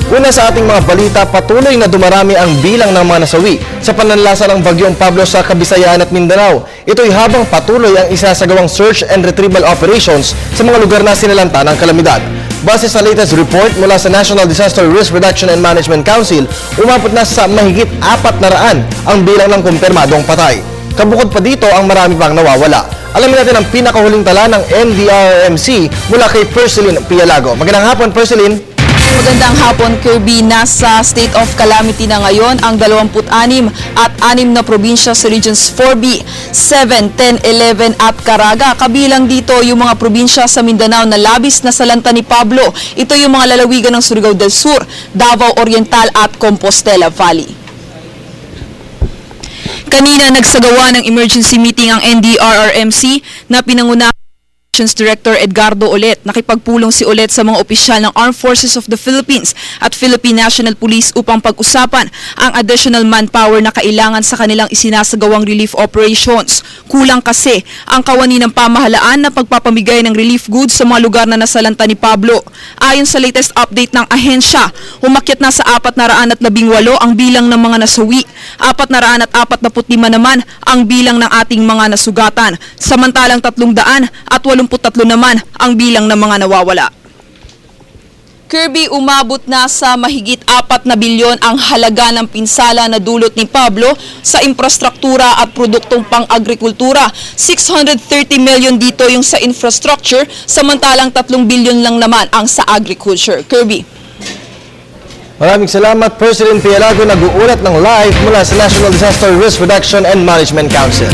Una sa ating mga balita, patuloy na dumarami ang bilang ng mga nasawi sa pananalasa ng Bagyong Pablo sa Kabisayan at Mindanao. Ito'y habang patuloy ang isasagawang search and retrieval operations sa mga lugar na sinalanta ng kalamidad. Base sa latest report mula sa National Disaster Risk Reduction and Management Council, umabot na sa mahigit 400 ang bilang ng kumpirmadong patay. Kabukod pa dito, ang marami pang nawawala. Alamin natin ang pinakahuling tala ng NDRRMC mula kay Perceline Pialago. Magandang hapon, Perceline. Magandang hapon, Kirby. Nasa state of calamity na ngayon ang 26 at 6 na probinsya sa Regions 4B, 7, 10, 11 at Caraga. Kabilang dito yung mga probinsya sa Mindanao na labis na salanta ni Pablo. Ito yung mga lalawigan ng Surigao del Sur, Davao Oriental at Compostela Valley. Kanina nagsagawa ng emergency meeting ang NDRRMC na pinangunahan Director Edgardo Olet. Nakipagpulong si Olet sa mga opisyal ng Armed Forces of the Philippines at Philippine National Police upang pag-usapan ang additional manpower na kailangan sa kanilang isinasagawang relief operations. Kulang kasi ang kawani ng pamahalaan na pagpapamigay ng relief goods sa mga lugar na nasalanta ni Pablo. Ayon sa latest update ng ahensya, umakyat na sa 418 ang bilang ng mga nasawi. 445 naman ang bilang ng ating mga nasugatan. Samantalang 300 at 83 naman ang bilang ng mga nawawala. Kirby, umabot na sa mahigit 4 na bilyon ang halaga ng pinsala na dulot ni Pablo sa infrastruktura at produktong pang-agrikultura. 630 million dito yung sa infrastructure, samantalang 3 bilyon lang naman ang sa agriculture. Kirby. Maraming salamat, Perceline Pialago, nag-uulat ng live mula sa National Disaster Risk Reduction and Management Council.